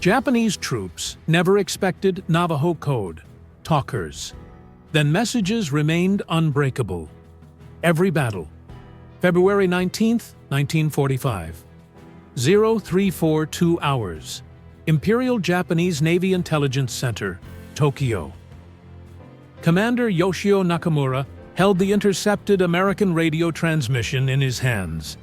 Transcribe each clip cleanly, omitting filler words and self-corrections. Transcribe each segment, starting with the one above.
Japanese troops never expected Navajo code, talkers. Then messages remained unbreakable. Every battle. February 19th, 1945. 0342 hours. Imperial Japanese Navy Intelligence Center, Tokyo. Commander Yoshio Nakamura held the intercepted American radio transmission in his hands.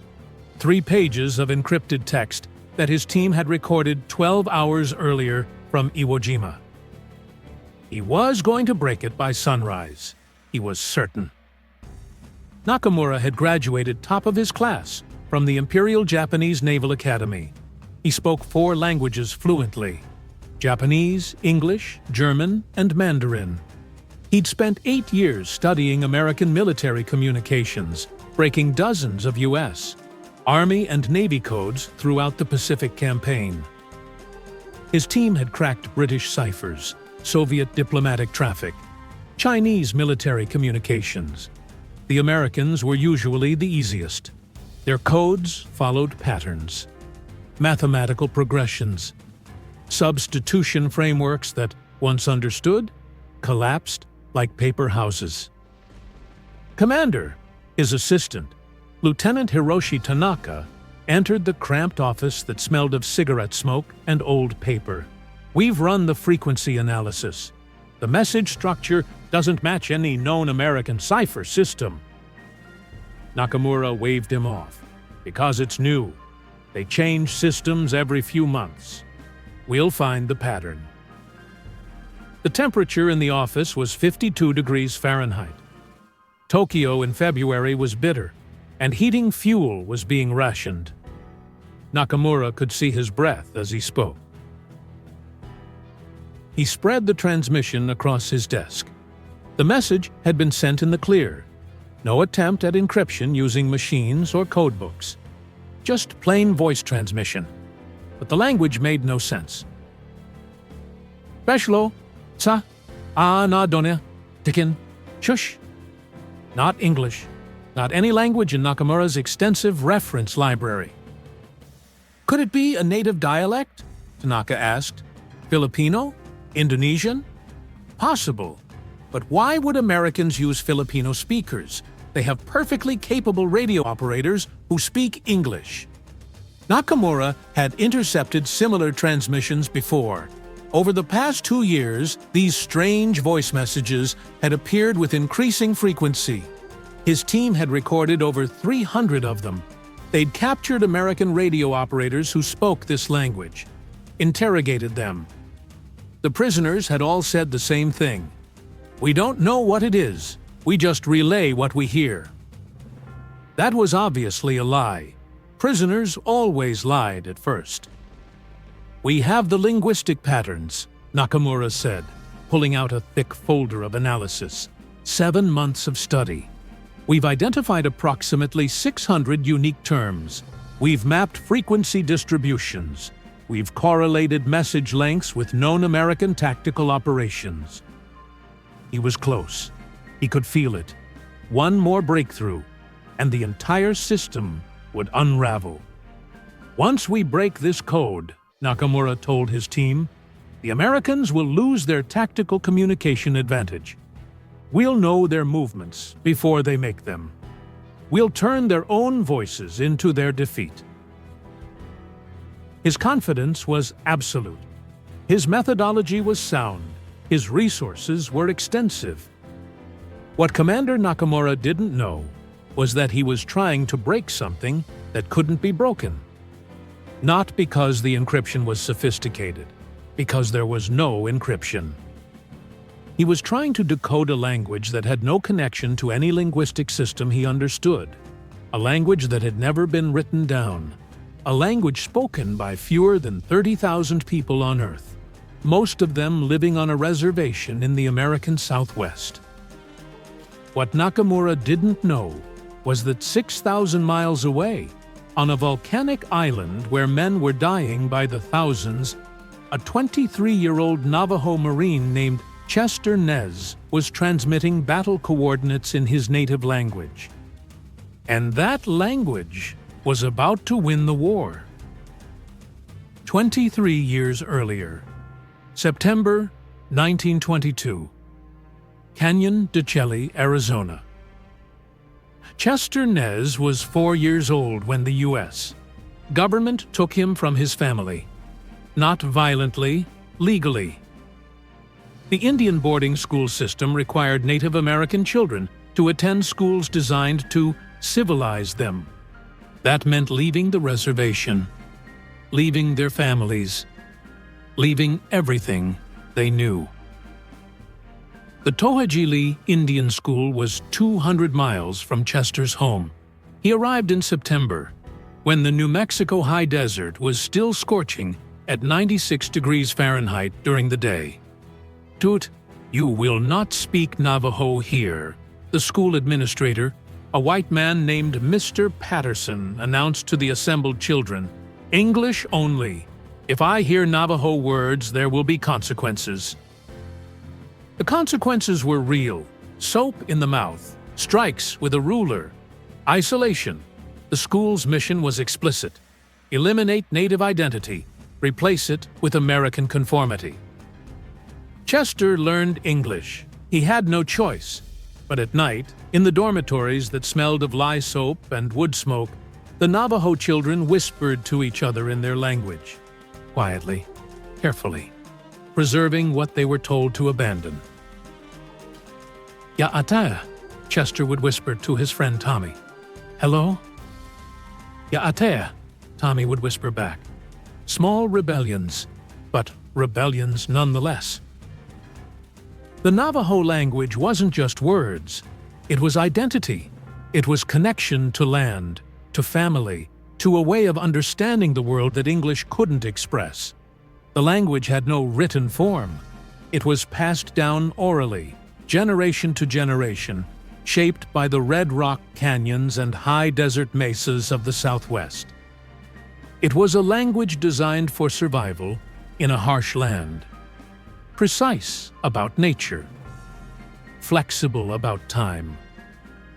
3 pages of encrypted text that his team had recorded 12 hours earlier from Iwo Jima. He was going to break it by sunrise. He was certain. Nakamura had graduated top of his class from the Imperial Japanese Naval Academy. He spoke 4 languages fluently: Japanese, English, German, and Mandarin. He'd spent 8 years studying American military communications, breaking dozens of U.S. Army and Navy codes throughout the Pacific Campaign. His team had cracked British ciphers, Soviet diplomatic traffic, Chinese military communications. The Americans were usually the easiest. Their codes followed patterns, mathematical progressions, substitution frameworks that, once understood, collapsed like paper houses. Commander, his assistant, Lieutenant Hiroshi Tanaka, entered the cramped office that smelled of cigarette smoke and old paper. "We've run the frequency analysis. The message structure doesn't match any known American cipher system." Nakamura waved him off. "Because it's new. They change systems every few months. We'll find the pattern." The temperature in the office was 52 degrees Fahrenheit. Tokyo in February was bitter, and heating fuel was being rationed. Nakamura could see his breath as he spoke. He spread the transmission across his desk. The message had been sent in the clear. No attempt at encryption using machines or codebooks. Just plain voice transmission. But the language made no sense. Beshlo, sa, na donya, tikin, shush. Not English. Not any language in Nakamura's extensive reference library. Could it be a native dialect? Tanaka asked. Filipino? Indonesian? Possible. But why would Americans use Filipino speakers? They have perfectly capable radio operators who speak English. Nakamura had intercepted similar transmissions before. Over the past 2 years, these strange voice messages had appeared with increasing frequency. His team had recorded over 300 of them. They'd captured American radio operators who spoke this language, interrogated them. The prisoners had all said the same thing. "We don't know what it is. We just relay what we hear." That was obviously a lie. Prisoners always lied at first. "We have the linguistic patterns," Nakamura said, pulling out a thick folder of analysis. 7 months of study. "We've identified approximately 600 unique terms. We've mapped frequency distributions. We've correlated message lengths with known American tactical operations." He was close. He could feel it. One more breakthrough, and the entire system would unravel. "Once we break this code," Nakamura told his team, "the Americans will lose their tactical communication advantage. We'll know their movements before they make them. We'll turn their own voices into their defeat." His confidence was absolute. His methodology was sound. His resources were extensive. What Commander Nakamura didn't know was that he was trying to break something that couldn't be broken. Not because the encryption was sophisticated, because there was no encryption. He was trying to decode a language that had no connection to any linguistic system he understood, a language that had never been written down, a language spoken by fewer than 30,000 people on Earth, most of them living on a reservation in the American Southwest. What Nakamura didn't know was that 6,000 miles away, on a volcanic island where men were dying by the thousands, a 23-year-old Navajo Marine named Chester Nez was transmitting battle coordinates in his native language. And that language was about to win the war. 23 years earlier, September 1922, Canyon de Chelly, Arizona. Chester Nez was 4 years old when the U.S. government took him from his family. Not violently, legally. The Indian boarding school system required Native American children to attend schools designed to civilize them. That meant leaving the reservation, leaving their families, leaving everything they knew. The Tohajili Indian School was 200 miles from Chester's home. He arrived in September, when the New Mexico high desert was still scorching at 96 degrees Fahrenheit during the day. "Toot, you will not speak Navajo here," the school administrator, a white man named Mr. Patterson, announced to the assembled children. "English only. If I hear Navajo words, there will be consequences." The consequences were real: soap in the mouth, strikes with a ruler, isolation. The school's mission was explicit: eliminate Native identity, replace it with American conformity. Chester learned English. He had no choice. But at night, in the dormitories that smelled of lye soap and wood smoke, the Navajo children whispered to each other in their language, quietly, carefully, preserving what they were told to abandon. "Ya ataya," Chester would whisper to his friend Tommy. "Hello?" "Ya ataya," Tommy would whisper back. Small rebellions, but rebellions nonetheless. The Navajo language wasn't just words. It was identity. It was connection to land, to family, to a way of understanding the world that English couldn't express. The language had no written form. It was passed down orally, generation to generation, shaped by the red rock canyons and high desert mesas of the Southwest. It was a language designed for survival in a harsh land. Precise about nature, flexible about time,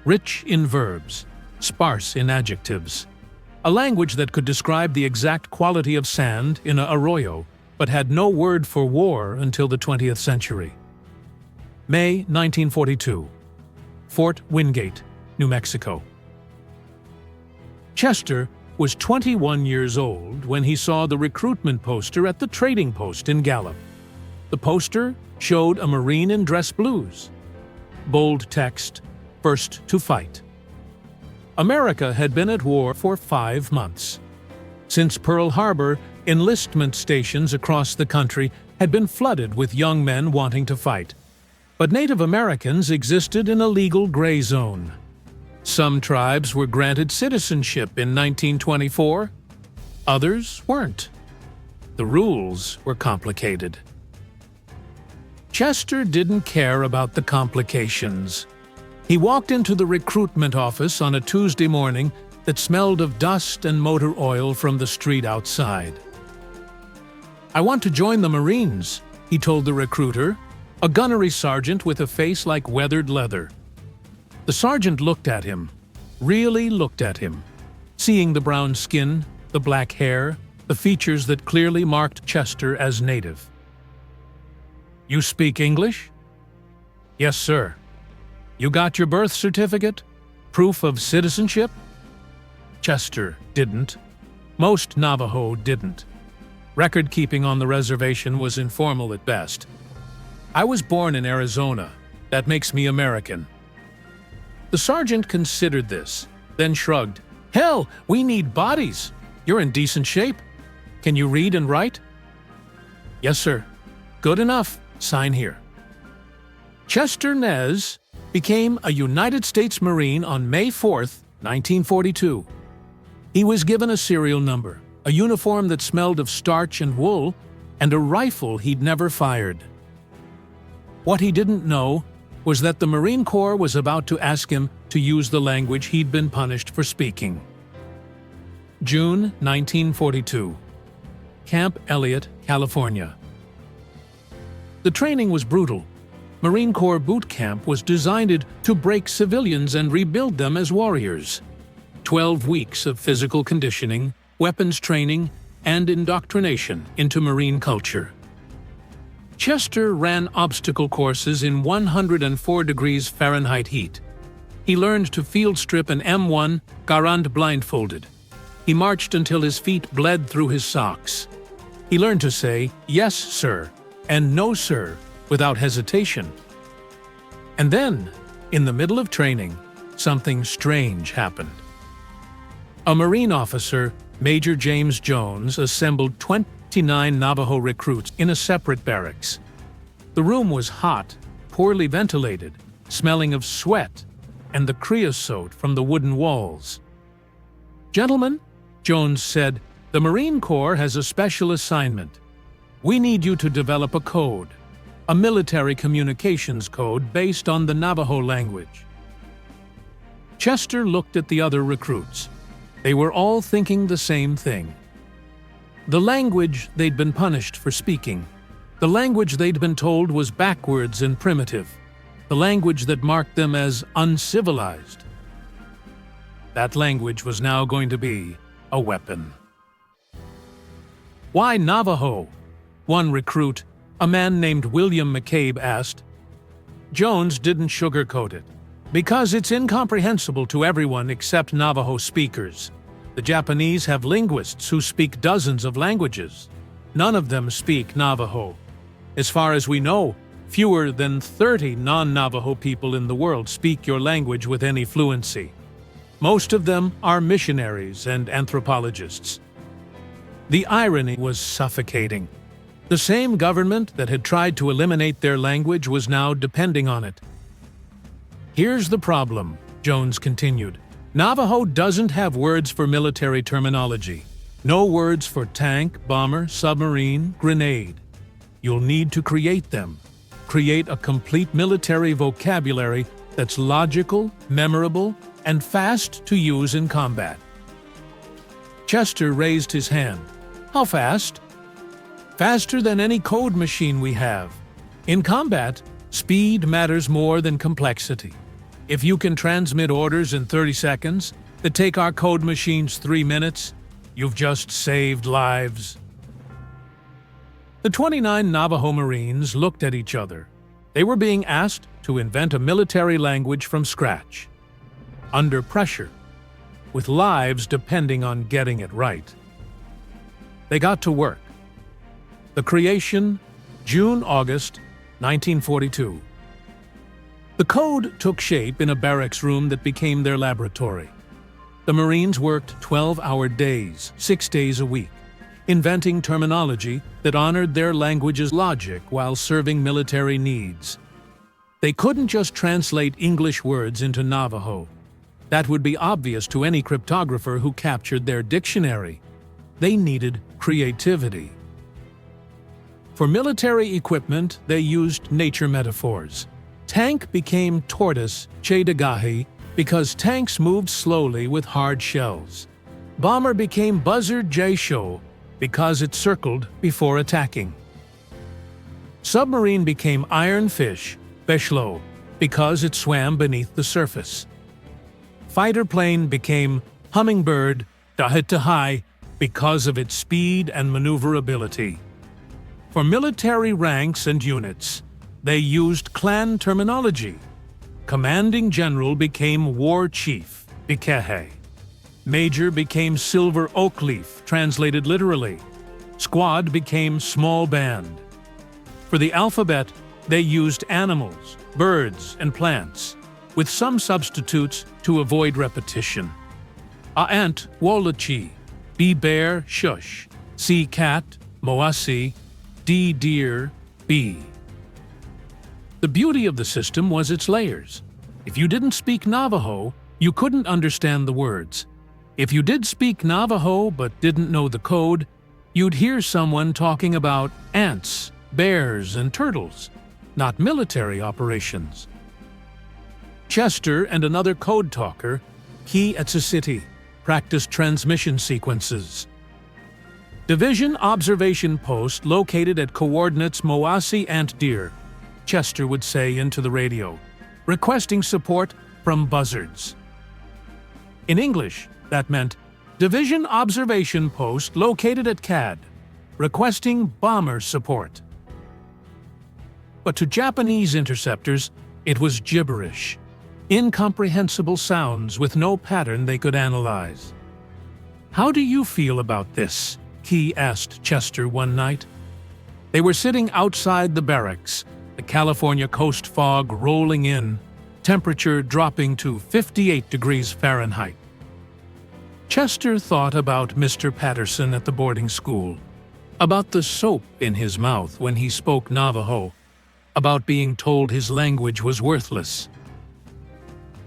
rich in verbs, sparse in adjectives. A language that could describe the exact quality of sand in an arroyo, but had no word for war until the 20th century. May 1942, Fort Wingate, New Mexico. Chester was 21 years old when he saw the recruitment poster at the trading post in Gallup. The poster showed a Marine in dress blues. Bold text, "First to fight." America had been at war for 5 months. Since Pearl Harbor, enlistment stations across the country had been flooded with young men wanting to fight. But Native Americans existed in a legal gray zone. Some tribes were granted citizenship in 1924. Others weren't. The rules were complicated. Chester didn't care about the complications. He walked into the recruitment office on a Tuesday morning that smelled of dust and motor oil from the street outside. "I want to join the Marines," he told the recruiter, a gunnery sergeant with a face like weathered leather. The sergeant looked at him, really looked at him, seeing the brown skin, the black hair, the features that clearly marked Chester as Native. "You speak English?" "Yes, sir." "You got your birth certificate? Proof of citizenship?" Chester didn't. Most Navajo didn't. Record-keeping on the reservation was informal at best. "I was born in Arizona. That makes me American." The sergeant considered this, then shrugged. "Hell, we need bodies. You're in decent shape. Can you read and write?" "Yes, sir." "Good enough. Sign here." Chester Nez became a United States Marine on May 4, 1942. He was given a serial number, a uniform that smelled of starch and wool, and a rifle he'd never fired. What he didn't know was that the Marine Corps was about to ask him to use the language he'd been punished for speaking. June 1942. Camp Elliott, California. The training was brutal. Marine Corps boot camp was designed to break civilians and rebuild them as warriors. 12 weeks of physical conditioning, weapons training, and indoctrination into Marine culture. Chester ran obstacle courses in 104 degrees Fahrenheit heat. He learned to field strip an M1 Garand blindfolded. He marched until his feet bled through his socks. He learned to say, "Yes, sir," and "No, sir," without hesitation. And then, in the middle of training, something strange happened. A Marine officer, Major James Jones, assembled 29 Navajo recruits in a separate barracks. The room was hot, poorly ventilated, smelling of sweat and the creosote from the wooden walls. "Gentlemen," Jones said, "the Marine Corps has a special assignment. We need you to develop a code, a military communications code based on the Navajo language." Chester looked at the other recruits. They were all thinking the same thing. The language they'd been punished for speaking, the language they'd been told was backwards and primitive, the language that marked them as uncivilized. That language was now going to be a weapon. "Why Navajo?" one recruit, a man named William McCabe, asked. Jones didn't sugarcoat it. "Because it's incomprehensible to everyone except Navajo speakers. The Japanese have linguists who speak dozens of languages. None of them speak Navajo. As far as we know, fewer than 30 non-Navajo people in the world speak your language with any fluency. Most of them are missionaries and anthropologists." The irony was suffocating. The same government that had tried to eliminate their language was now depending on it. "Here's the problem," Jones continued. "Navajo doesn't have words for military terminology. No words for tank, bomber, submarine, grenade. You'll need to create them. Create a complete military vocabulary that's logical, memorable, and fast to use in combat." Chester raised his hand. "How fast?" "Faster than any code machine we have. In combat, speed matters more than complexity. If you can transmit orders in 30 seconds that take our code machines 3 minutes, you've just saved lives." The 29 Navajo Marines looked at each other. They were being asked to invent a military language from scratch. Under pressure, with lives depending on getting it right. They got to work. The creation, June-August 1942. The code took shape in a barracks room that became their laboratory. The Marines worked 12-hour days, 6 days a week, inventing terminology that honored their language's logic while serving military needs. They couldn't just translate English words into Navajo. That would be obvious to any cryptographer who captured their dictionary. They needed creativity. For military equipment, they used nature metaphors. Tank became tortoise, chedagahi, because tanks moved slowly with hard shells. Bomber became buzzard jaysho, because it circled before attacking. Submarine became iron fish, beshlo, because it swam beneath the surface. Fighter plane became hummingbird, dahitahai, because of its speed and maneuverability. For military ranks and units, they used clan terminology. Commanding general became war chief, bikehe. Major became silver oak leaf, translated literally. Squad became small band. For the alphabet, they used animals, birds, and plants, with some substitutes to avoid repetition. A ant, wolachi, B bear, shush, C cat, moasi, D deer, bee. The beauty of the system was its layers. If you didn't speak Navajo, you couldn't understand the words. If you did speak Navajo but didn't know the code, you'd hear someone talking about ants, bears, and turtles, not military operations. Chester and another code talker, Ki Etsasiti, practiced transmission sequences. Division observation post located at coordinates Moasi Ant Deer, Chester would say into the radio, requesting support from buzzards. In English, that meant, Division observation post located at CAD, requesting bomber support. But to Japanese interceptors, it was gibberish, incomprehensible sounds with no pattern they could analyze. "How do you feel about this?" Key asked Chester one night. They were sitting outside the barracks, the California coast fog rolling in, temperature dropping to 58 degrees Fahrenheit. Chester thought about Mr. Patterson at the boarding school, about the soap in his mouth when he spoke Navajo, about being told his language was worthless.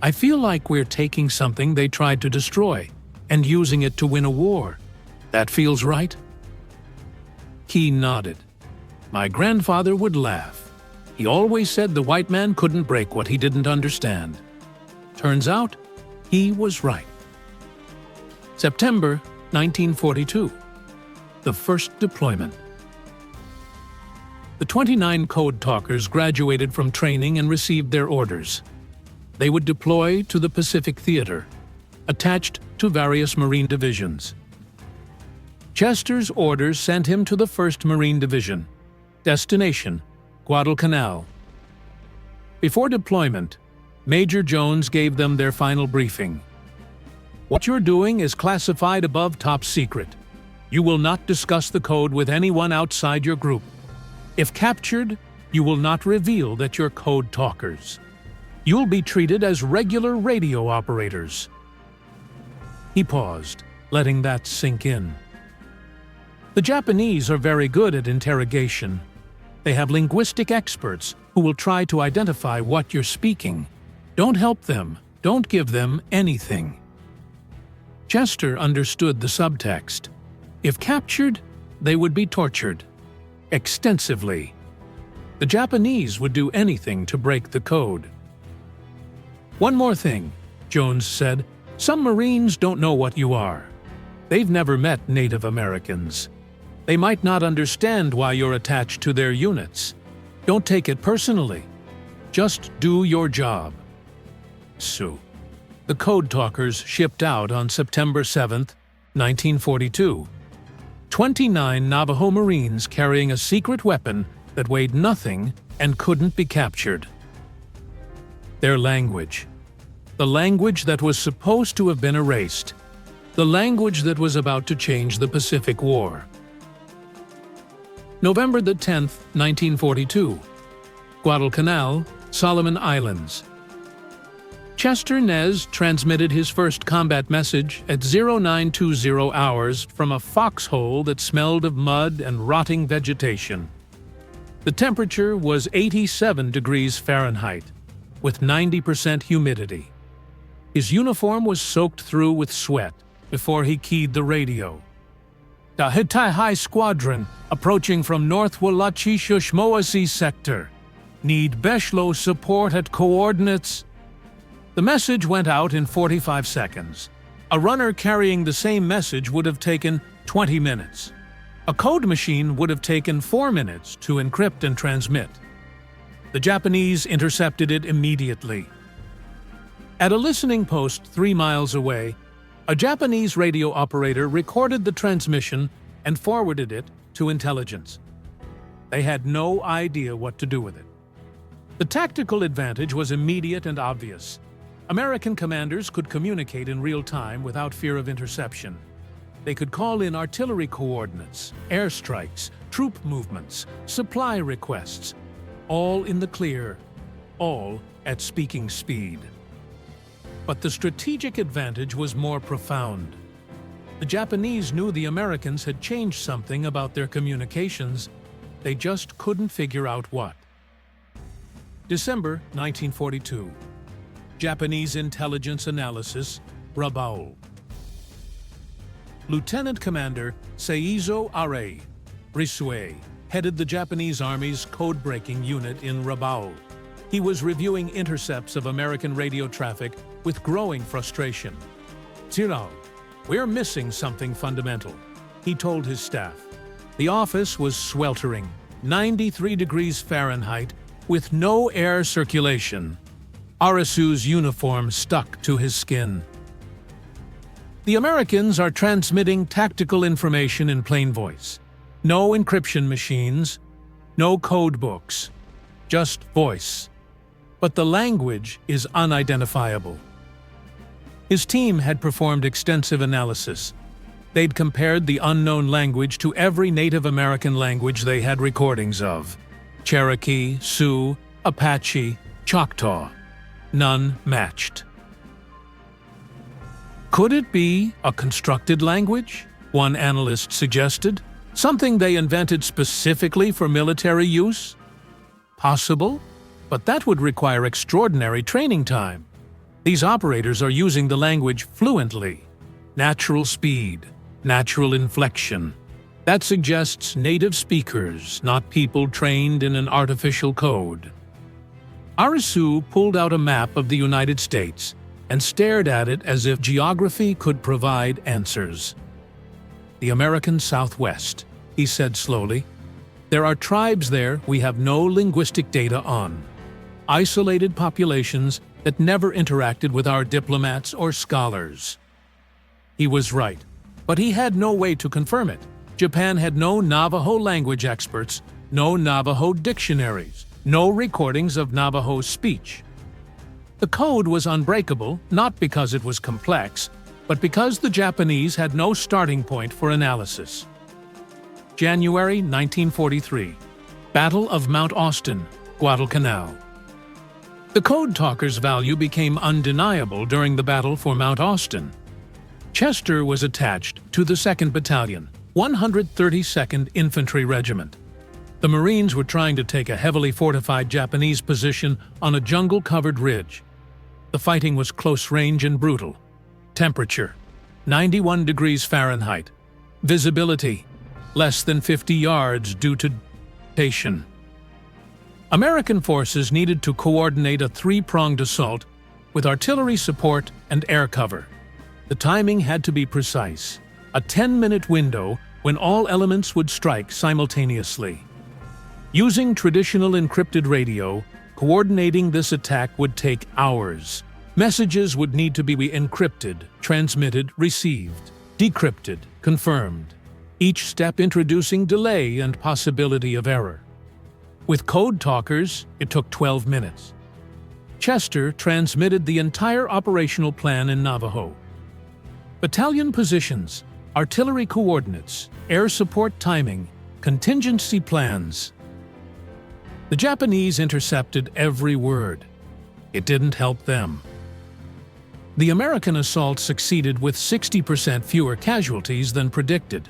"I feel like we're taking something they tried to destroy and using it to win a war. That feels right?" Key nodded. "My grandfather would laugh. He always said the white man couldn't break what he didn't understand. Turns out, he was right." September 1942. The first deployment. The 29 code talkers graduated from training and received their orders. They would deploy to the Pacific Theater, attached to various Marine divisions. Chester's orders sent him to the 1st Marine Division. Destination: Guadalcanal. Before deployment, Major Jones gave them their final briefing. "What you're doing is classified above top secret. You will not discuss the code with anyone outside your group. If captured, you will not reveal that you're code talkers. You'll be treated as regular radio operators." He paused, letting that sink in. The Japanese are very good at interrogation. They have linguistic experts who will try to identify what you're speaking. Don't help them. Don't give them anything. Chester understood the subtext. If captured, they would be tortured. Extensively. The Japanese would do anything to break the code. "One more thing," Jones said. "Some Marines don't know what you are. They've never met Native Americans. They might not understand why you're attached to their units. Don't take it personally. Just do your job." So, the code talkers shipped out on September 7, 1942. 29 Navajo Marines carrying a secret weapon that weighed nothing and couldn't be captured. Their language. The language that was supposed to have been erased. The language that was about to change the Pacific War. November 10, 1942. Guadalcanal, Solomon Islands. Chester Nez transmitted his first combat message at 0920 hours from a foxhole that smelled of mud and rotting vegetation. The temperature was 87 degrees Fahrenheit, with 90% humidity. His uniform was soaked through with sweat before he keyed the radio. "The Hitai High Squadron approaching from North Wallachi Shushmoasi sector. Need Beshlo support at coordinates." The message went out in 45 seconds. A runner carrying the same message would have taken 20 minutes. A code machine would have taken 4 minutes to encrypt and transmit. The Japanese intercepted it immediately. At a listening post 3 miles away, a Japanese radio operator recorded the transmission and forwarded it to intelligence. They had no idea what to do with it. The tactical advantage was immediate and obvious. American commanders could communicate in real time without fear of interception. They could call in artillery coordinates, airstrikes, troop movements, supply requests, all in the clear, all at speaking speed. But the strategic advantage was more profound. The Japanese knew the Americans had changed something about their communications. They just couldn't figure out what. December 1942. Japanese intelligence analysis, Rabaul. Lieutenant Commander Seizo Are Risue headed the Japanese Army's code-breaking unit in Rabaul. He was reviewing intercepts of American radio traffic with growing frustration. "Zirao, we're missing something fundamental," he told his staff. The office was sweltering, 93 degrees Fahrenheit, with no air circulation. Arisu's uniform stuck to his skin. The Americans are transmitting tactical information in plain voice. No encryption machines, no code books, just voice. But the language is unidentifiable. His team had performed extensive analysis. They'd compared the unknown language to every Native American language they had recordings of: Cherokee, Sioux, Apache, Choctaw. None matched. Could it be a constructed language? One analyst suggested. Something they invented specifically for military use? Possible, but that would require extraordinary training time. These operators are using the language fluently. Natural speed, natural inflection. That suggests native speakers, not people trained in an artificial code. Arisu pulled out a map of the United States and stared at it as if geography could provide answers. The American Southwest, he said slowly. There are tribes there we have no linguistic data on. Isolated populations that never interacted with our diplomats or scholars. He was right, but he had no way to confirm it. Japan had no Navajo language experts, no Navajo dictionaries, no recordings of Navajo speech. The code was unbreakable, not because it was complex, but because the Japanese had no starting point for analysis. January 1943. Battle of Mount Austin, Guadalcanal. The code talker's value became undeniable during the battle for Mount Austin. Chester was attached to the 2nd Battalion, 132nd Infantry Regiment. The Marines were trying to take a heavily fortified Japanese position on a jungle-covered ridge. The fighting was close range and brutal. Temperature, 91 degrees Fahrenheit. Visibility, less than 50 yards due to vegetation. American forces needed to coordinate a three-pronged assault with artillery support and air cover. The timing had to be precise, a 10-minute window when all elements would strike simultaneously. Using traditional encrypted radio, coordinating this attack would take hours. Messages would need to be encrypted, transmitted, received, decrypted, confirmed, each step introducing delay and possibility of error. With code talkers, it took 12 minutes. Chester transmitted the entire operational plan in Navajo. Battalion positions, artillery coordinates, air support timing, contingency plans. The Japanese intercepted every word. It didn't help them. The American assault succeeded with 60% fewer casualties than predicted.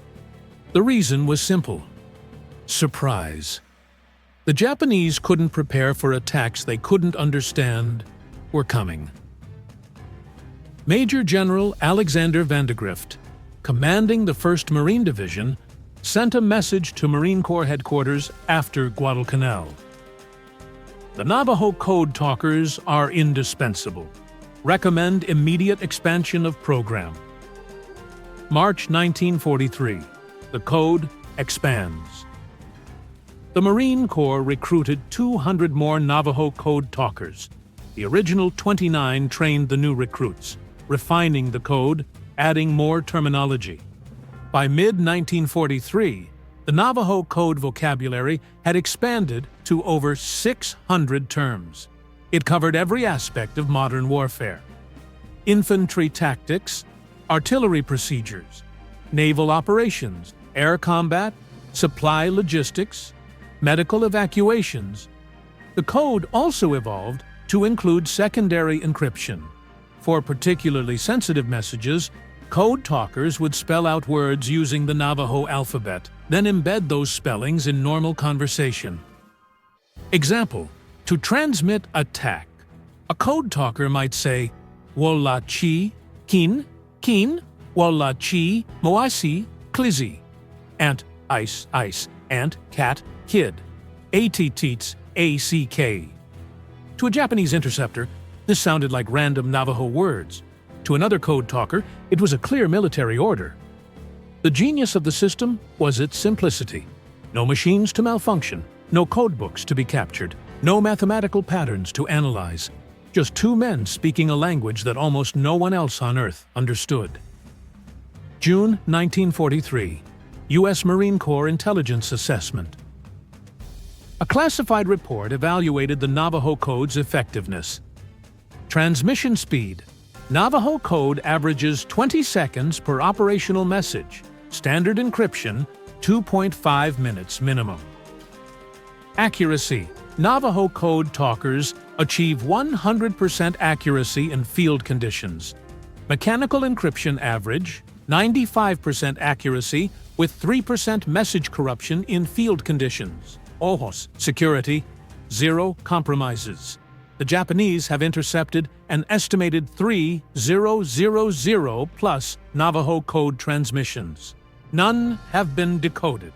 The reason was simple: surprise. The Japanese couldn't prepare for attacks they couldn't understand were coming. Major General Alexander Vandegrift, commanding the 1st Marine Division, sent a message to Marine Corps headquarters after Guadalcanal. The Navajo code talkers are indispensable. Recommend immediate expansion of program. March 1943. The code expands. The Marine Corps recruited 200 more Navajo code talkers. The original 29 trained the new recruits, refining the code, adding more terminology. By mid-1943, the Navajo code vocabulary had expanded to over 600 terms. It covered every aspect of modern warfare: infantry tactics, artillery procedures, naval operations, air combat, supply logistics, medical evacuations. The code also evolved to include secondary encryption. For particularly sensitive messages, code talkers would spell out words using the Navajo alphabet, then embed those spellings in normal conversation. Example: to transmit attack, a code talker might say, "Wola chi, kin, kin, wola chi, moasi, klizi." Ant, ice, ice, ant, cat, kid. Atiteets, ACK. To a Japanese interceptor, this sounded like random Navajo words. To another code talker, it was a clear military order. The genius of the system was its simplicity. No machines to malfunction, no codebooks to be captured, no mathematical patterns to analyze. Just two men speaking a language that almost no one else on Earth understood. June 1943. U.S. Marine Corps Intelligence Assessment. A classified report evaluated the Navajo Code's effectiveness. Transmission speed. Navajo code averages 20 seconds per operational message. Standard encryption, 2.5 minutes minimum. Accuracy. Navajo code talkers achieve 100% accuracy in field conditions. Mechanical encryption average, 95% accuracy with 3% message corruption in field conditions. Ojos. Security, 0 compromises. The Japanese have intercepted an estimated 3,000 plus Navajo code transmissions. None have been decoded.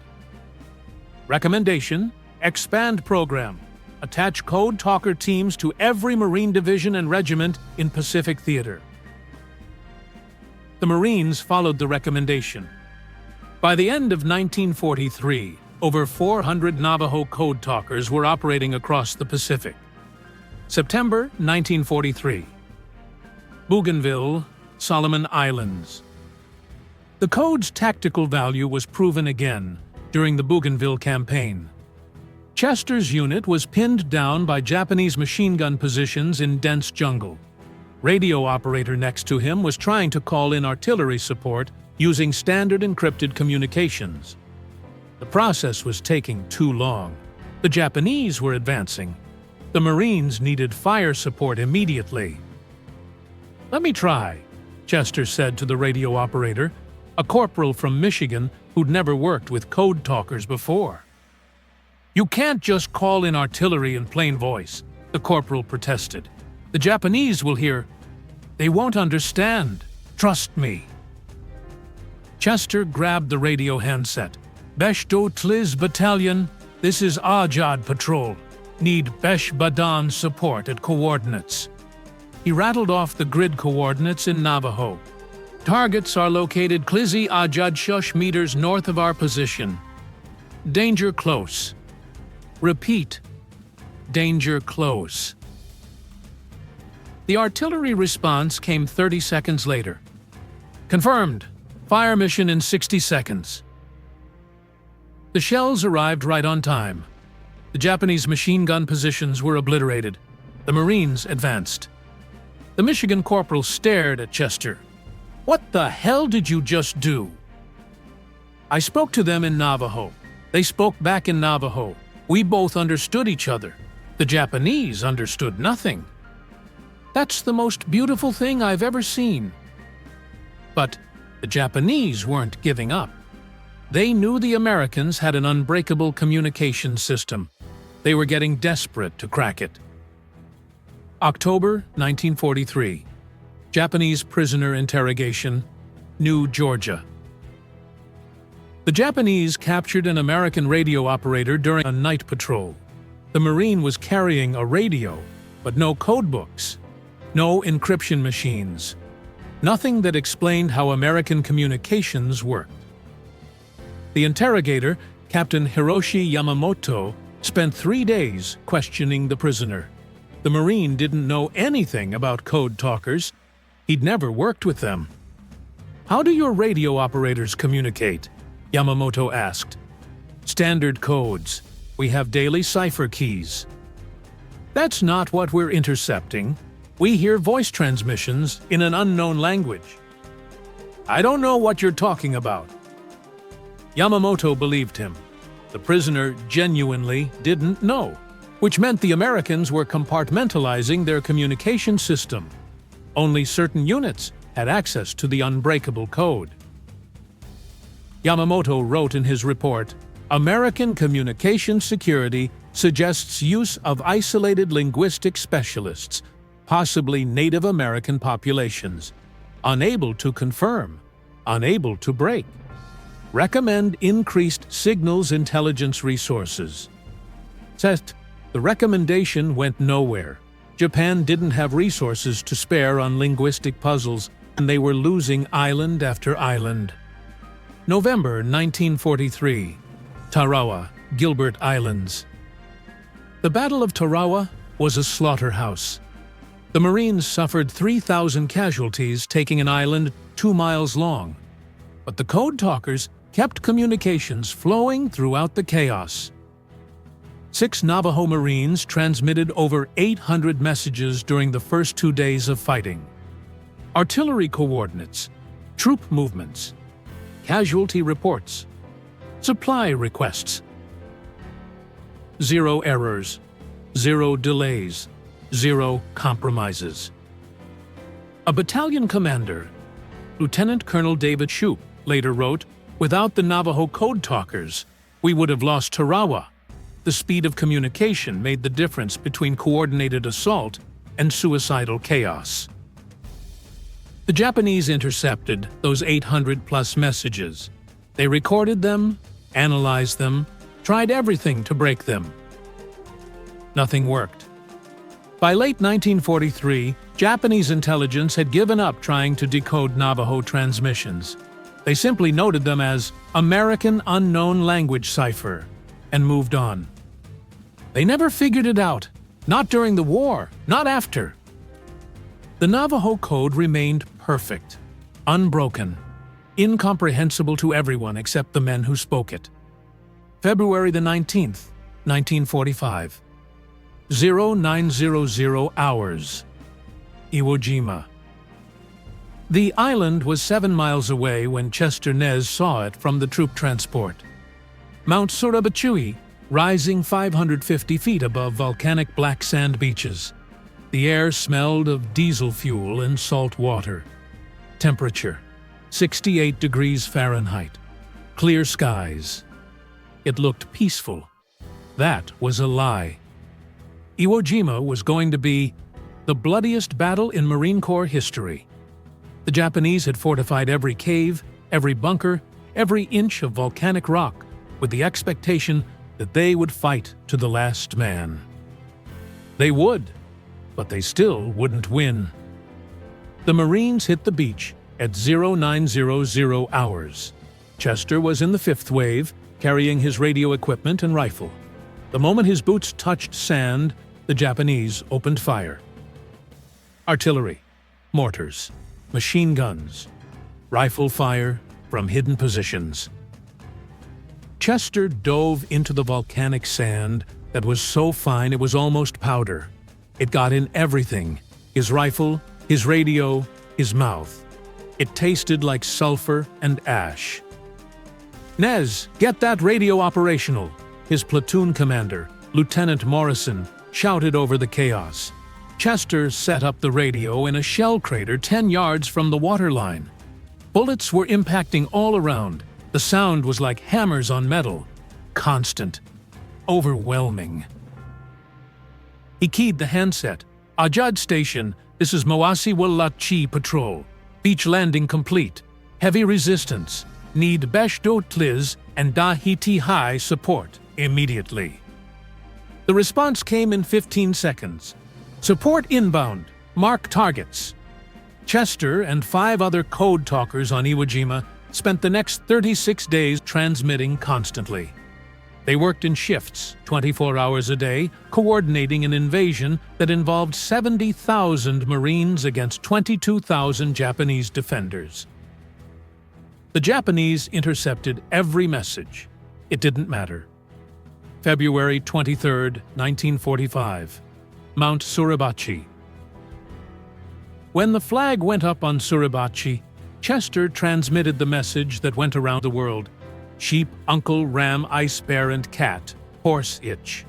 Recommendation: expand program. Attach code talker teams to every Marine division and regiment in Pacific Theater. The Marines followed the recommendation. By the end of 1943, over 400 Navajo code talkers were operating across the Pacific. September 1943. Bougainville, Solomon Islands. The code's tactical value was proven again during the Bougainville campaign. Chester's unit was pinned down by Japanese machine gun positions in dense jungle. Radio operator next to him was trying to call in artillery support using standard encrypted communications. The process was taking too long. The Japanese were advancing. The Marines needed fire support immediately. "Let me try," Chester said to the radio operator, a corporal from Michigan who'd never worked with code talkers before. "You can't just call in artillery in plain voice," the corporal protested. "The Japanese will hear. They won't understand. Trust me." Chester grabbed the radio handset. "Beshdo Tliz Battalion, this is Ajad Patrol. Need Besh Badan support at coordinates." He rattled off the grid coordinates in Navajo. "Targets are located Klizi Ajad Shush meters north of our position. Danger close. Repeat. Danger close." The artillery response came 30 seconds later. "Confirmed. Fire mission in 60 seconds." The shells arrived right on time. The Japanese machine gun positions were obliterated. The Marines advanced. The Michigan corporal stared at Chester. "What the hell did you just do?" "I spoke to them in Navajo. They spoke back in Navajo. We both understood each other. The Japanese understood nothing. That's the most beautiful thing I've ever seen." But the Japanese weren't giving up. They knew the Americans had an unbreakable communication system. They were getting desperate to crack it. October 1943. Japanese prisoner interrogation, New Georgia. The Japanese captured an American radio operator during a night patrol. The Marine was carrying a radio, but no codebooks, no encryption machines, nothing that explained how American communications worked. The interrogator, Captain Hiroshi Yamamoto, spent 3 days questioning the prisoner. The Marine didn't know anything about code talkers. He'd never worked with them. "How do your radio operators communicate?" Yamamoto asked. "Standard codes. We have daily cipher keys." "That's not what we're intercepting. We hear voice transmissions in an unknown language." "I don't know what you're talking about." Yamamoto believed him. The prisoner genuinely didn't know, which meant the Americans were compartmentalizing their communication system. Only certain units had access to the Unbreakable code. Yamamoto wrote in his report, "American communication security suggests use of isolated linguistic specialists, possibly Native American populations, unable to confirm, unable to break. Recommend increased signals intelligence resources." The recommendation went nowhere. Japan didn't have resources to spare on linguistic puzzles, and they were losing island after island. November 1943. Tarawa, Gilbert Islands. The Battle of Tarawa was a slaughterhouse. The Marines suffered 3,000 casualties taking an island 2 miles long. but the code talkers kept communications flowing throughout the chaos. 6 Navajo Marines transmitted over 800 messages during the first 2 days of fighting. Artillery coordinates, troop movements, casualty reports, supply requests. 0 errors, 0 delays, 0 compromises. A battalion commander, Lieutenant Colonel David Shoup, later wrote, "Without the Navajo code talkers, we would have lost Tarawa." The speed of communication made the difference between coordinated assault and suicidal chaos. The Japanese intercepted those 800-plus messages. They recorded them, analyzed them, tried everything to break them. Nothing worked. By late 1943, Japanese intelligence had given up trying to decode Navajo transmissions. They simply noted them as American Unknown Language Cipher and moved on. They never figured it out, not during the war, not after. The Navajo code remained perfect, unbroken, incomprehensible to everyone except the men who spoke it. February the 19th, 1945. 0900 hours. Iwo Jima. The island was 7 miles away when Chester Nez saw it from the troop transport. Mount WWII, rising 550 feet above volcanic black sand beaches. The air smelled of diesel fuel and salt water. Temperature, 68 degrees Fahrenheit. Clear skies. It looked peaceful. That was a lie. Iwo Jima was going to be the bloodiest battle in Marine Corps history. The Japanese had fortified every cave, every bunker, every inch of volcanic rock, with the expectation that they would fight to the last man. They would, but they still wouldn't win. The Marines hit the beach at 0900 hours. Chester was in the 5th wave, carrying his radio equipment and rifle. The moment his boots touched sand, the Japanese opened fire. Artillery, mortars, machine guns, rifle fire from hidden positions. Chester dove into the volcanic sand that was so fine it was almost powder. It got in everything: his rifle, his radio, his mouth. It tasted like sulfur and ash. "Nez, get that radio operational," his platoon commander, Lieutenant Morrison, shouted over the chaos. Chester set up the radio in a shell crater 10 yards from the waterline. Bullets were impacting all around. The sound was like hammers on metal. Constant. Overwhelming. He keyed the handset. "Ajad Station, this is WWII Patrol. Beach landing complete. Heavy resistance. Need Besh-Do-Tliz and Dahiti High support immediately." The response came in 15 seconds. "Support inbound. Mark targets." Chester and 5 other code talkers on Iwo Jima spent the next 36 days transmitting constantly. They worked in shifts, 24 hours a day, coordinating an invasion that involved 70,000 Marines against 22,000 Japanese defenders. The Japanese intercepted every message. It didn't matter. February 23, 1945. Mount Suribachi. When the flag went up on Suribachi, Chester transmitted the message that went around the world: sheep, uncle, ram, ice bear, and cat, horse itch.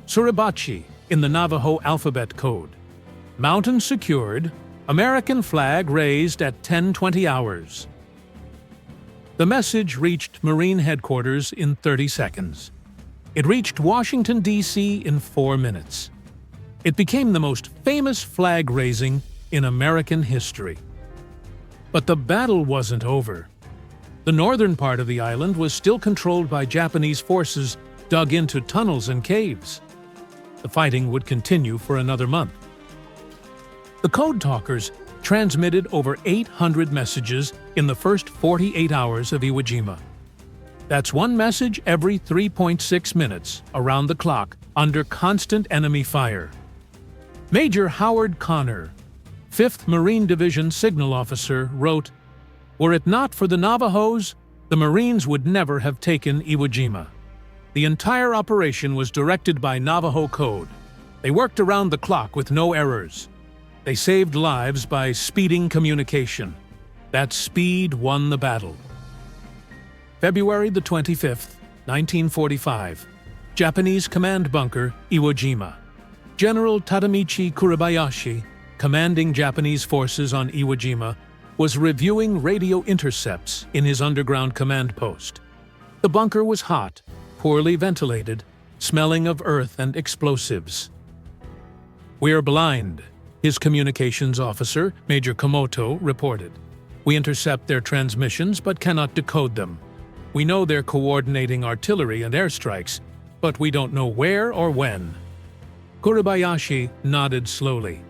Suribachi in the Navajo alphabet code. Mountain secured, American flag raised at 10:20 hours. The message reached Marine headquarters in 30 seconds. It reached Washington, D.C. in 4 minutes. It became the most famous flag raising in American history. But the battle wasn't over. The northern part of the island was still controlled by Japanese forces dug into tunnels and caves. The fighting would continue for another month. The code talkers transmitted over 800 messages in the first 48 hours of Iwo Jima. That's one message every 3.6 minutes, around the clock, under constant enemy fire. Major Howard Connor, 5th Marine Division signal officer, wrote, Were it not for the Navajos, the Marines would never have taken Iwo Jima. The entire operation was directed by Navajo code. They worked around the clock with no errors. They saved lives by speeding communication. That speed won the battle. February the 25th, 1945. Japanese command bunker, Iwo Jima. General Tadamichi Kuribayashi, commanding Japanese forces on Iwo Jima, was reviewing radio intercepts in his underground command post. The bunker was hot, poorly ventilated, smelling of earth and explosives. "We're blind," his communications officer, Major Komoto, reported. "We intercept their transmissions but cannot decode them. We know they're coordinating artillery and airstrikes, but we don't know where or when." Kuribayashi nodded slowly.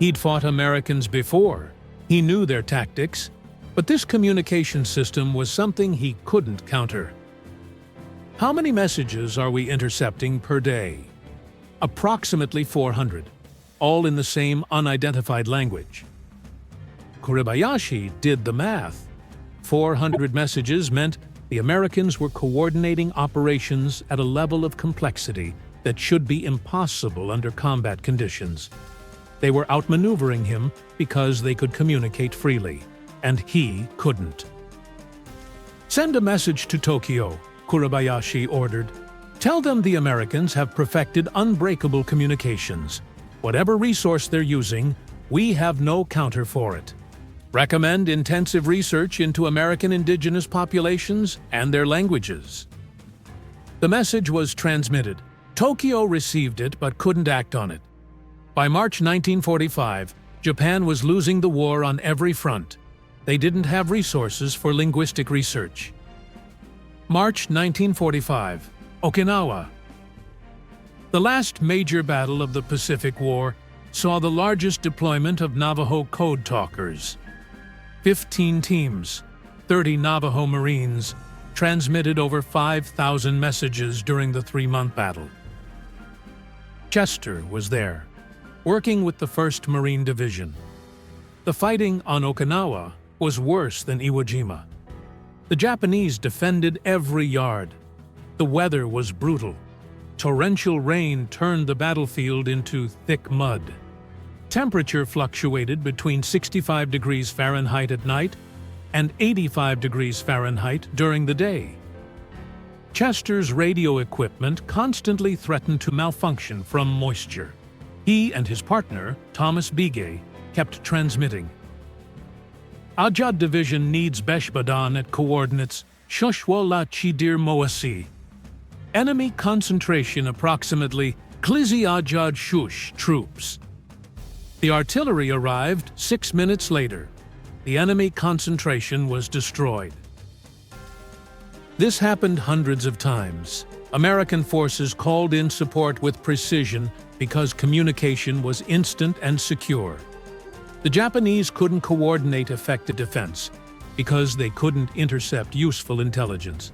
He'd fought Americans before. He knew their tactics, but this communication system was something he couldn't counter. "How many messages are we intercepting per day?" "Approximately 400, all in the same unidentified language." Kuribayashi did the math. 400 messages meant the Americans were coordinating operations at a level of complexity that should be impossible under combat conditions. They were outmaneuvering him because they could communicate freely, and he couldn't. "Send a message to Tokyo," Kuribayashi ordered. "Tell them the Americans have perfected unbreakable communications. Whatever resource they're using, we have no counter for it. Recommend intensive research into American indigenous populations and their languages." The message was transmitted. Tokyo received it but couldn't act on it. By March 1945, Japan was losing the war on every front. They didn't have resources for linguistic research. March 1945, Okinawa. The last major battle of the Pacific War saw the largest deployment of Navajo code talkers. 15 teams, 30 Navajo Marines, transmitted over 5,000 messages during the 3-month battle. Chester was there, working with the 1st Marine Division. The fighting on Okinawa was worse than Iwo Jima. The Japanese defended every yard. The weather was brutal. Torrential rain turned the battlefield into thick mud. Temperature fluctuated between 65 degrees Fahrenheit at night and 85 degrees Fahrenheit during the day. Chester's radio equipment constantly threatened to malfunction from moisture. He and his partner, Thomas Bigay, kept transmitting. "Ajad Division needs Beshbadan at coordinates Shoshwala Chidir Moasi. Enemy concentration approximately Klizi Ajad Shush troops." The artillery arrived 6 minutes later. The enemy concentration was destroyed. This happened hundreds of times. American forces called in support with precision because communication was instant and secure. The Japanese couldn't coordinate effective defense because they couldn't intercept useful intelligence.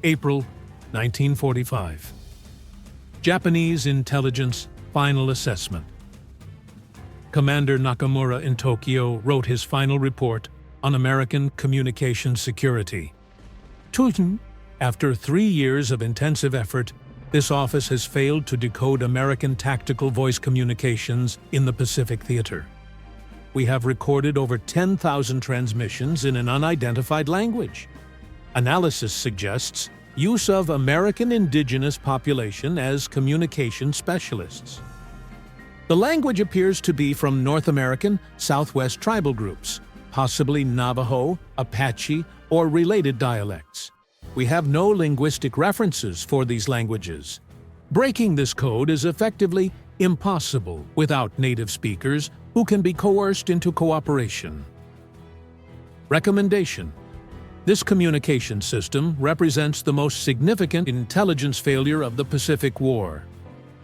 April 1945. Japanese intelligence final assessment. Commander Nakamura in Tokyo wrote his final report on American communication security. After 3 years of intensive effort, this office has failed to decode American tactical voice communications in the Pacific Theater. We have recorded over 10,000 transmissions in an unidentified language. Analysis suggests use of American indigenous population as communication specialists. The language appears to be from North American Southwest tribal groups, possibly Navajo, Apache, or related dialects. We have no linguistic references for these languages. Breaking this code is effectively impossible without native speakers who can be coerced into cooperation. Recommendation: this communication system represents the most significant intelligence failure of the Pacific War.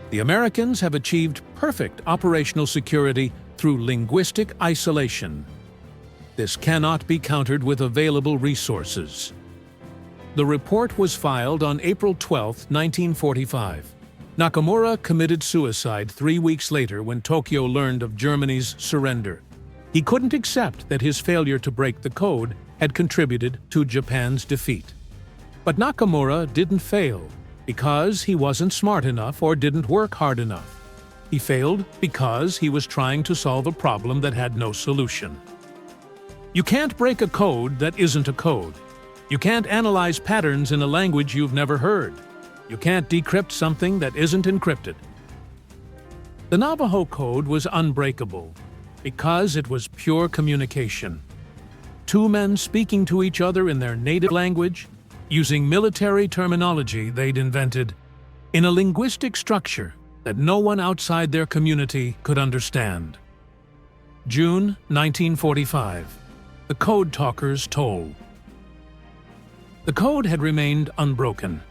The Americans have achieved perfect operational security through linguistic isolation. This cannot be countered with available resources. The report was filed on April 12, 1945. Nakamura committed suicide 3 weeks later when Tokyo learned of Germany's surrender. He couldn't accept that his failure to break the code had contributed to Japan's defeat. But Nakamura didn't fail because he wasn't smart enough or didn't work hard enough. He failed because he was trying to solve a problem that had no solution. You can't break a code that isn't a code. You can't analyze patterns in a language you've never heard. You can't decrypt something that isn't encrypted. The Navajo code was unbreakable because it was pure communication. Two men speaking to each other in their native language, using military terminology they'd invented, in a linguistic structure that no one outside their community could understand. June 1945. The Code Talkers toll. The code had remained unbroken,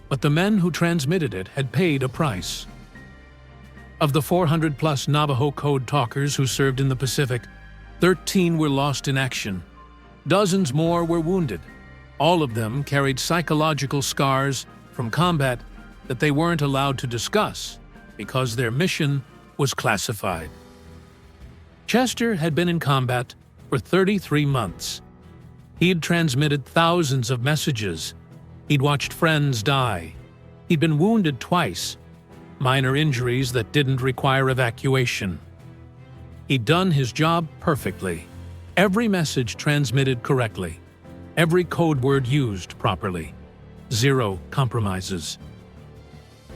but the men who transmitted it had paid a price. Of the 400-plus Navajo Code Talkers who served in the Pacific, 13 were lost in action. Dozens more were wounded. All of them carried psychological scars from combat that they weren't allowed to discuss because their mission was classified. Chester had been in combat for 33 months. He'd transmitted thousands of messages. He'd watched friends die. He'd been wounded twice, minor injuries that didn't require evacuation. He'd done his job perfectly. Every message transmitted correctly. Every code word used properly. Zero compromises.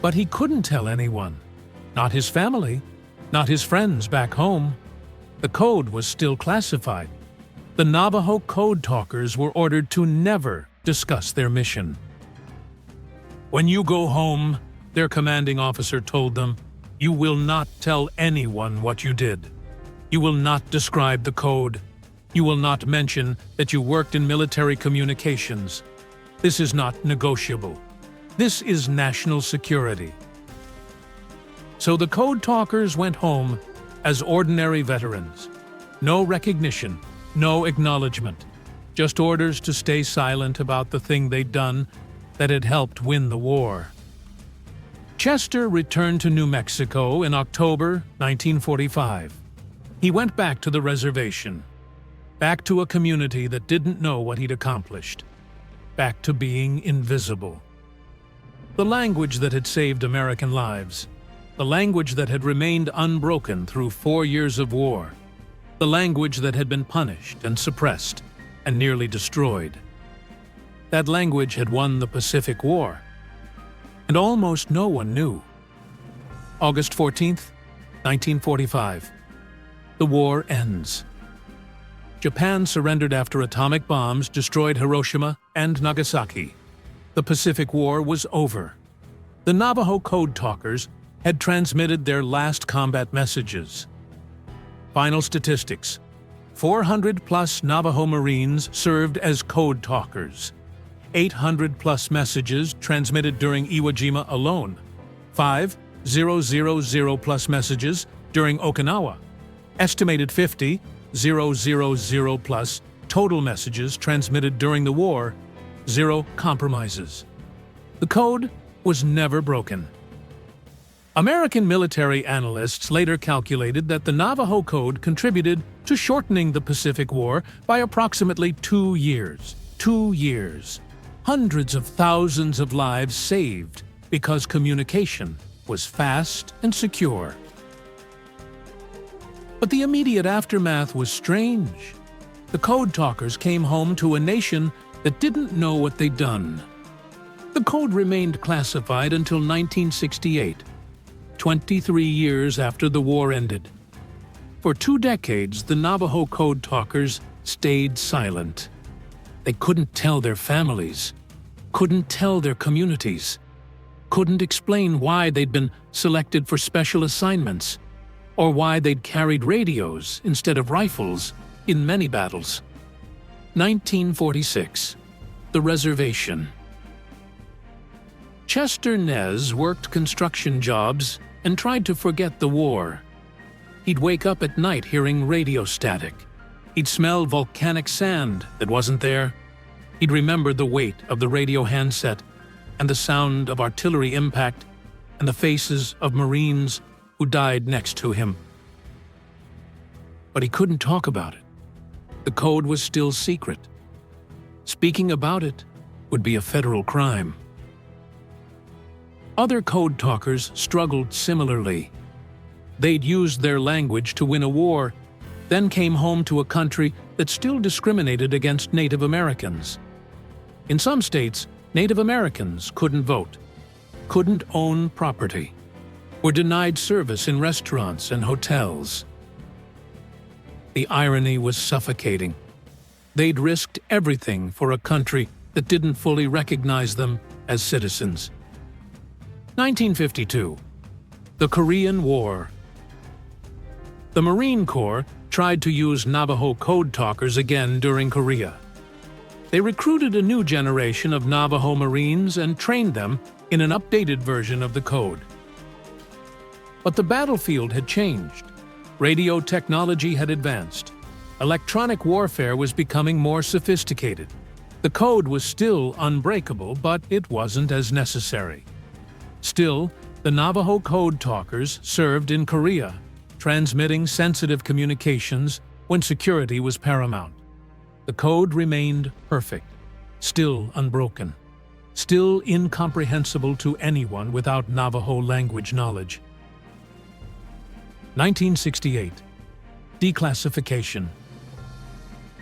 But he couldn't tell anyone. Not his family. Not his friends back home. The code was still classified. The Navajo Code Talkers were ordered to never discuss their mission. "When you go home," their commanding officer told them, "you will not tell anyone what you did. You will not describe the code. You will not mention that you worked in military communications. This is not negotiable. This is national security." So the Code Talkers went home as ordinary veterans. No recognition, no acknowledgement, just orders to stay silent about the thing they'd done that had helped win the war. Chester returned to New Mexico in October 1945. He went back to the reservation, back to a community that didn't know what he'd accomplished, back to being invisible. The language that had saved American lives, the language that had remained unbroken through 4 years of war, the language that had been punished and suppressed and nearly destroyed. That language had won the Pacific War, and almost no one knew. August 14th, 1945. The war ends. Japan surrendered after atomic bombs destroyed Hiroshima and Nagasaki. The Pacific War was over. The Navajo Code Talkers had transmitted their last combat messages. Final statistics: 400-plus Navajo Marines served as Code Talkers. 800-plus messages transmitted during Iwo Jima alone. 5,000-plus messages during Okinawa. Estimated 50,000-plus total messages transmitted during the war. Zero compromises. The code was never broken. American military analysts later calculated that the Navajo Code contributed to shortening the Pacific War by approximately 2 years. 2 years. Hundreds of thousands of lives saved because communication was fast and secure. But the immediate aftermath was strange. The Code Talkers came home to a nation that didn't know what they'd done. The code remained classified until 1968, 23 years after the war ended. For 2 decades, the Navajo Code Talkers stayed silent. They couldn't tell their families, couldn't tell their communities, couldn't explain why they'd been selected for special assignments, or why they'd carried radios instead of rifles in many battles. 1946. The reservation. Chester Nez worked construction jobs and tried to forget the war. He'd wake up at night hearing radio static. He'd smell volcanic sand that wasn't there. He'd remember the weight of the radio handset and the sound of artillery impact and the faces of Marines who died next to him. but he couldn't talk about it. The code was still secret. Speaking about it would be a federal crime. Other code talkers struggled similarly. They'd used their language to win a war, then came home to a country that still discriminated against Native Americans. In some states, Native Americans couldn't vote, couldn't own property, were denied service in restaurants and hotels. The irony was suffocating. They'd risked everything for a country that didn't fully recognize them as citizens. 1952. The Korean War. The Marine Corps tried to use Navajo code talkers again during Korea. They recruited a new generation of Navajo Marines and trained them in an updated version of the code. But the battlefield had changed. Radio technology had advanced. Electronic warfare was becoming more sophisticated. The code was still unbreakable, but it wasn't as necessary. Still, the Navajo code talkers served in Korea, transmitting sensitive communications when security was paramount. The code remained perfect, still unbroken, still incomprehensible to anyone without Navajo language knowledge. 1968. Declassification.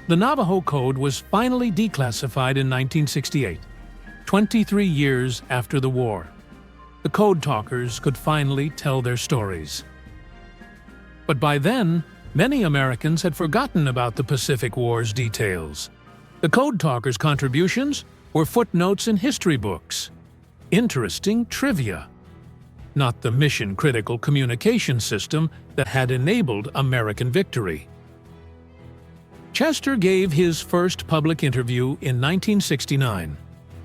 The Navajo Code was finally declassified in 1968, 23 years after the war. The code talkers could finally tell their stories. But by then, many Americans had forgotten about the Pacific War's details. The code talkers' contributions were footnotes in history books, interesting trivia, not the mission-critical communication system that had enabled American victory. Chester gave his first public interview in 1969.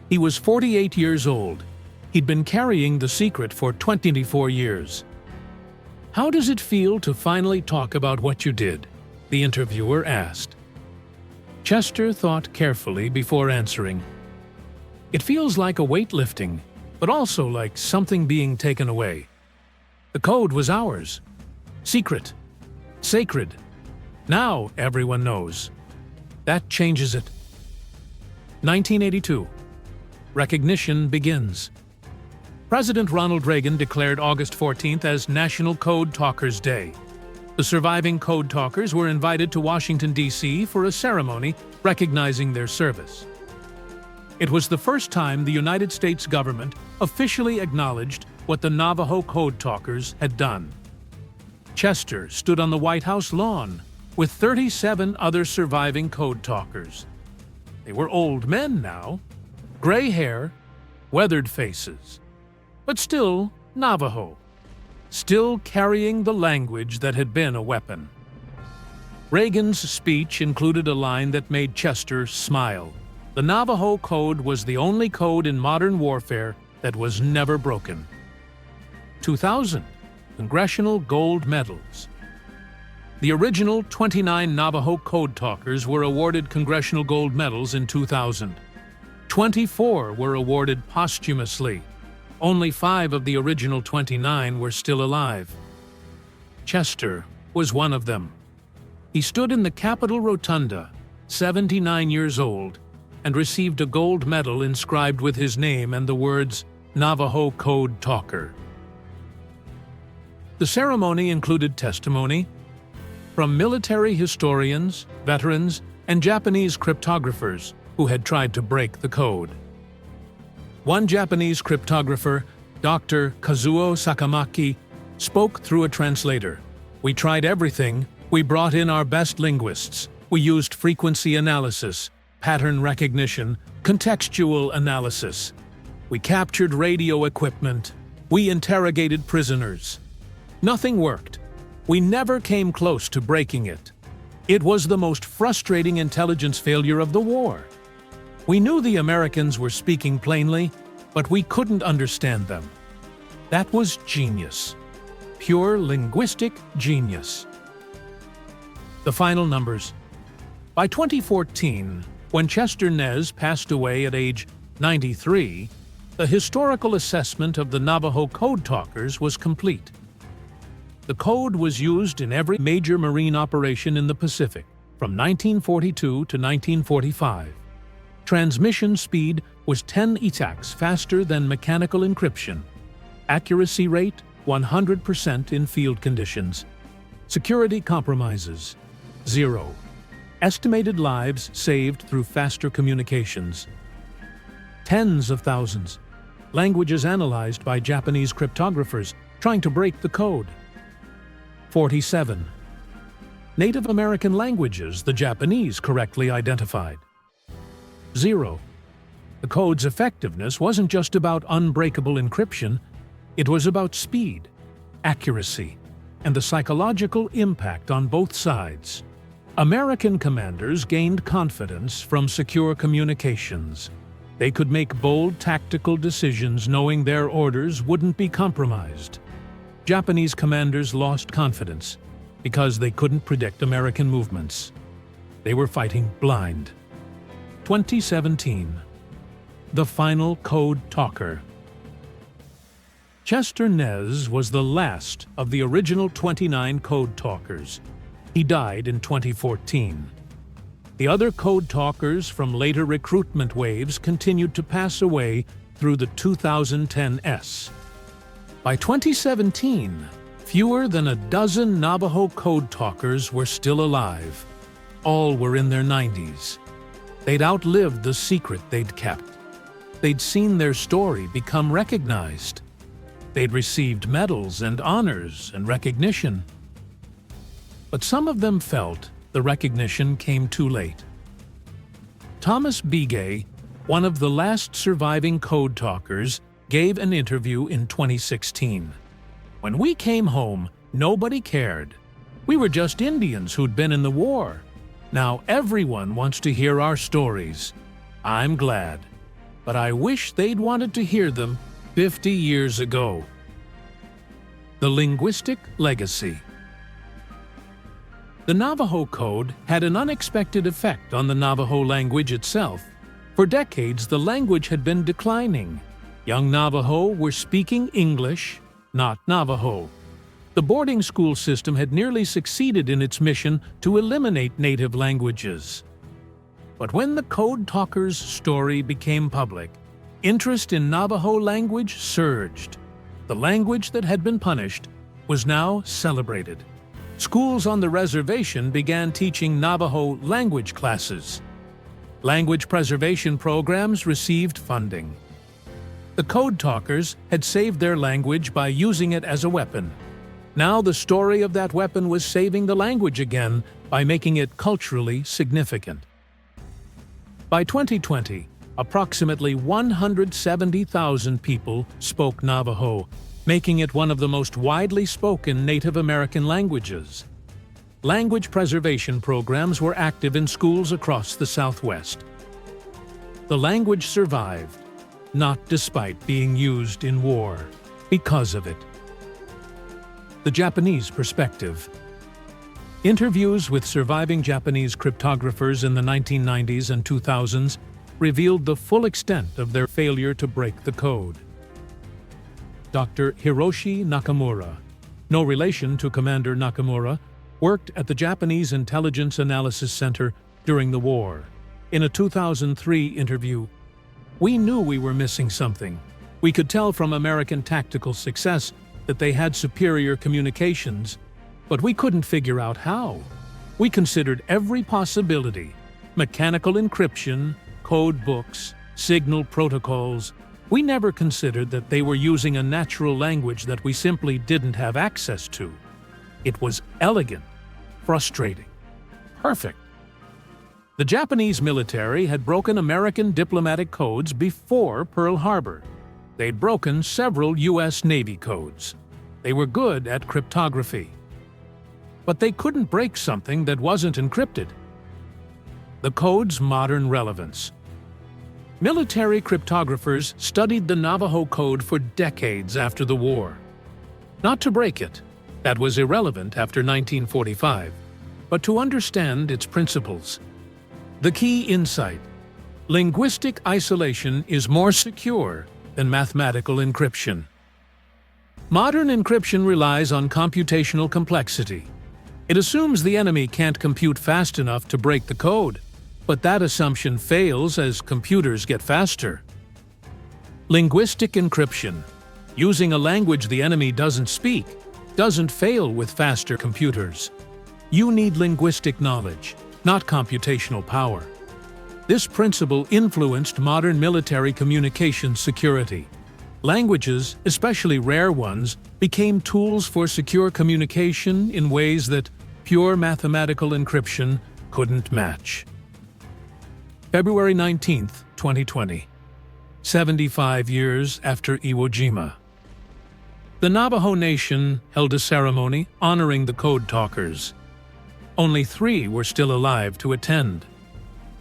He was 48 years old. He'd been carrying the secret for 24 years. "How does it feel to finally talk about what you did?" the interviewer asked. Chester thought carefully before answering. "It feels like a weight lifting, but also like something being taken away. The code was ours. Secret. Sacred. Now everyone knows. That changes it." 1982. Recognition begins. President Ronald Reagan declared August 14th as National Code Talkers Day. The surviving code talkers were invited to Washington, D.C. for a ceremony recognizing their service. It was the first time the United States government officially acknowledged what the Navajo code talkers had done. Chester stood on the White House lawn with 37 other surviving code talkers. They were old men now, gray hair, weathered faces, but still Navajo, still carrying the language that had been a weapon. Reagan's speech included a line that made Chester smile. The Navajo Code was the only code in modern warfare that was never broken. 2000. Congressional Gold Medals. The original 29 Navajo code talkers were awarded Congressional Gold Medals in 2000. 24 were awarded posthumously. Only 5 of the original 29 were still alive. Chester was one of them. He stood in the Capitol Rotunda, 79 years old, and received a gold medal inscribed with his name and the words, "Navajo Code Talker." The ceremony included testimony from military historians, veterans, and Japanese cryptographers who had tried to break the code. One Japanese cryptographer, Dr. Kazuo Sakamaki, spoke through a translator. "We tried everything. We brought in our best linguists. We used frequency analysis, pattern recognition, contextual analysis. We captured radio equipment. We interrogated prisoners. Nothing worked. We never came close to breaking it. It was the most frustrating intelligence failure of the war. We knew the Americans were speaking plainly, but we couldn't understand them. That was genius. Pure linguistic genius." The final numbers. By 2014, when Chester Nez passed away at age 93, the historical assessment of the Navajo code talkers was complete. The code was used in every major Marine operation in the Pacific from 1942 to 1945. Transmission speed was 10 ETACs faster than mechanical encryption. Accuracy rate 100% in field conditions. Security compromises 0. Estimated lives saved through faster communications. Tens of thousands. Languages analyzed by Japanese cryptographers trying to break the code. 47. Native American languages the Japanese correctly identified. 0. The code's effectiveness wasn't just about unbreakable encryption, it was about speed, accuracy, and the psychological impact on both sides. American commanders gained confidence from secure communications. They could make bold tactical decisions knowing their orders wouldn't be compromised. Japanese commanders lost confidence because they couldn't predict American movements. They were fighting blind. 2017. The Final Code Talker. Chester Nez was the last of the original 29 code talkers. He died in 2014. The other code talkers from later recruitment waves continued to pass away through the 2010s. By 2017, fewer than a dozen Navajo code talkers were still alive. All were in their 90s. They'd outlived the secret they'd kept. They'd seen their story become recognized. They'd received medals and honors and recognition. But some of them felt the recognition came too late. Thomas Begay, one of the last surviving code talkers, gave an interview in 2016. "When we came home, nobody cared. We were just Indians who'd been in the war. Now everyone wants to hear our stories. I'm glad, but I wish they'd wanted to hear them 50 years ago." The linguistic legacy. The Navajo Code had an unexpected effect on the Navajo language itself. For decades, the language had been declining. Young Navajo were speaking English, not Navajo. The boarding school system had nearly succeeded in its mission to eliminate native languages. But when the code talker's story became public, interest in Navajo language surged. The language that had been punished was now celebrated. Schools on the reservation began teaching Navajo language classes. Language preservation programs received funding. The code talkers had saved their language by using it as a weapon. Now the story of that weapon was saving the language again by making it culturally significant. By 2020, approximately 170,000 people spoke Navajo, making it one of the most widely spoken Native American languages. Language preservation programs were active in schools across the Southwest. The language survived, not despite being used in war, because of it. The Japanese perspective. Interviews with surviving Japanese cryptographers in the 1990s and 2000s revealed the full extent of their failure to break the code. Dr. Hiroshi Nakamura, no relation to Commander Nakamura, worked at the Japanese Intelligence Analysis Center during the war. In a 2003 interview, "We knew we were missing something. We could tell from American tactical success that they had superior communications, but we couldn't figure out how. We considered every possibility: mechanical encryption, code books, signal protocols. We never considered that they were using a natural language that we simply didn't have access to. It was elegant, frustrating, perfect." The Japanese military had broken American diplomatic codes before Pearl Harbor. They'd broken several U.S. Navy codes. They were good at cryptography. But they couldn't break something that wasn't encrypted. The code's modern relevance. Military cryptographers studied the Navajo code for decades after the war. Not to break it, that was irrelevant after 1945, but to understand its principles. The key insight: linguistic isolation is more secure than mathematical encryption. Modern encryption relies on computational complexity. It assumes the enemy can't compute fast enough to break the code, but that assumption fails as computers get faster. Linguistic encryption, using a language the enemy doesn't speak, doesn't fail with faster computers. You need linguistic knowledge, not computational power. This principle influenced modern military communication security. Languages, especially rare ones, became tools for secure communication in ways that pure mathematical encryption couldn't match. February 19, 2020. 75 years after Iwo Jima. The Navajo Nation held a ceremony honoring the code talkers. Only 3 were still alive to attend.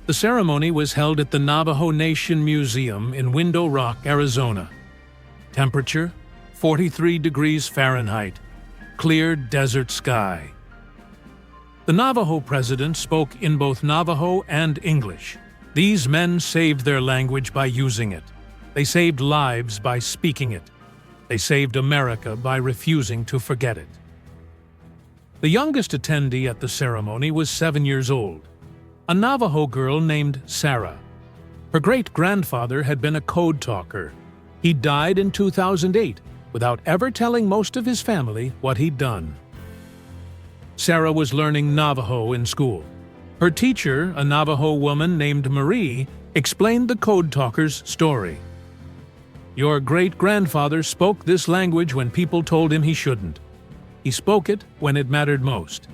The ceremony was held at the Navajo Nation Museum in Window Rock, Arizona. Temperature, 43 degrees Fahrenheit, clear desert sky. The Navajo president spoke in both Navajo and English. These men saved their language by using it. They saved lives by speaking it. They saved America by refusing to forget it. The youngest attendee at the ceremony was 7 years old, a Navajo girl named Sarah. Her great-grandfather had been a code talker. He died in 2008 without ever telling most of his family what he'd done. Sarah was learning Navajo in school. Her teacher, a Navajo woman named Marie, explained the code talker's story. Your great-grandfather spoke this language when people told him he shouldn't. He spoke it when it mattered most.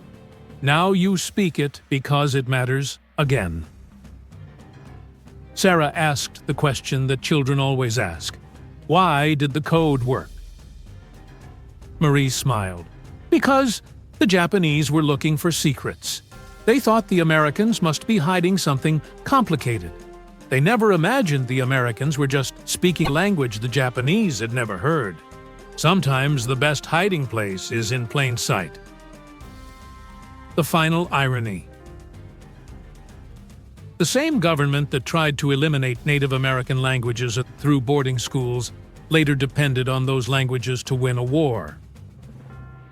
Now you speak it because it matters again. Sarah asked the question that children always ask. Why did the code work? Marie smiled. Because the Japanese were looking for secrets. They thought the Americans must be hiding something complicated. They never imagined the Americans were just speaking a language the Japanese had never heard. Sometimes the best hiding place is in plain sight. The final irony. The same government that tried to eliminate Native American languages through boarding schools later depended on those languages to win a war.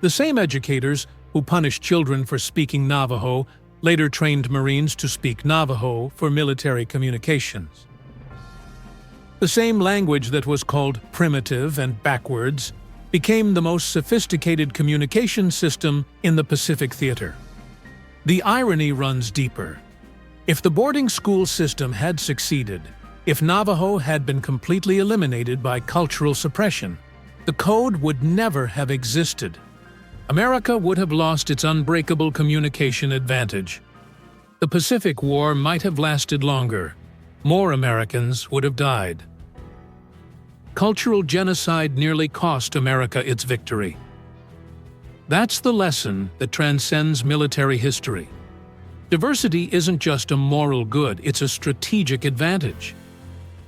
The same educators who punished children for speaking Navajo later trained Marines to speak Navajo for military communications. The same language that was called primitive and backwards became the most sophisticated communication system in the Pacific Theater. The irony runs deeper. If the boarding school system had succeeded, if Navajo had been completely eliminated by cultural suppression, the code would never have existed. America would have lost its unbreakable communication advantage. The Pacific War might have lasted longer. More Americans would have died. Cultural genocide nearly cost America its victory. That's the lesson that transcends military history. Diversity isn't just a moral good, it's a strategic advantage.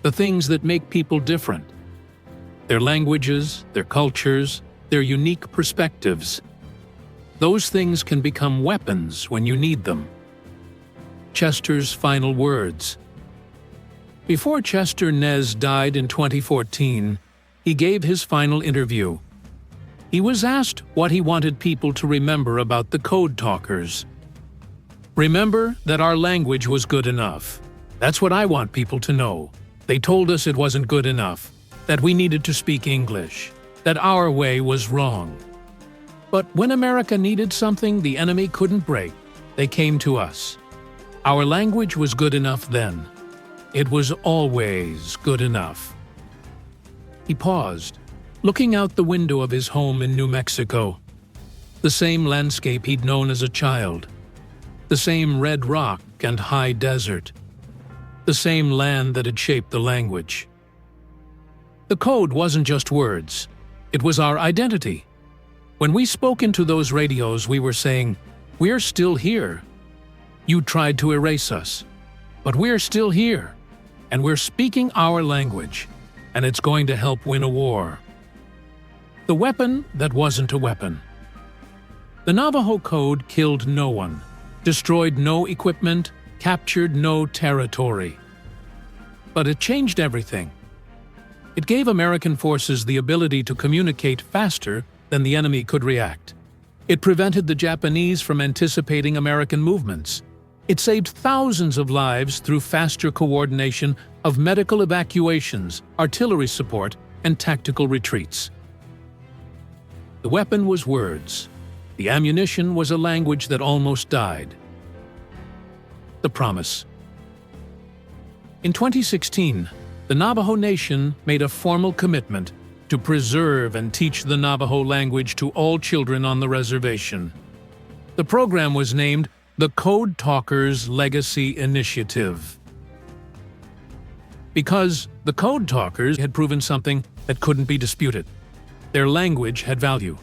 The things that make people different. Their languages, their cultures, their unique perspectives. Those things can become weapons when you need them. Chester's final words. Before Chester Nez died in 2014, he gave his final interview. He was asked what he wanted people to remember about the code talkers. Remember that our language was good enough. That's what I want people to know. They told us it wasn't good enough, that we needed to speak English, that our way was wrong. But when America needed something the enemy couldn't break, they came to us. Our language was good enough then. It was always good enough. He paused, looking out the window of his home in New Mexico. The same landscape he'd known as a child. The same red rock and high desert. The same land that had shaped the language. The code wasn't just words. It was our identity. When we spoke into those radios, we were saying, "We're still here. You tried to erase us, but we're still here, and we're speaking our language, and it's going to help win a war." The weapon that wasn't a weapon. The Navajo Code killed no one, destroyed no equipment, captured no territory. But it changed everything. It gave American forces the ability to communicate faster than the enemy could react. It prevented the Japanese from anticipating American movements. It saved thousands of lives through faster coordination of medical evacuations, artillery support, and tactical retreats. The weapon was words. The ammunition was a language that almost died. The promise. In 2016, the Navajo Nation made a formal commitment to preserve and teach the Navajo language to all children on the reservation. The program was named the Code Talkers Legacy Initiative, because the Code Talkers had proven something that couldn't be disputed. Their language had value.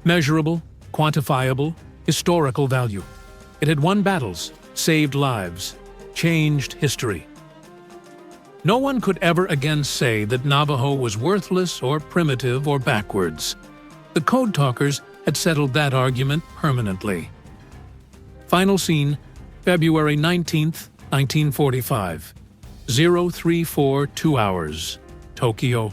Measurable, quantifiable, historical value. It had won battles, saved lives, changed history. No one could ever again say that Navajo was worthless or primitive or backwards. The Code Talkers had settled that argument permanently. Final scene, February 19th, 1945. 0342 hours, Tokyo.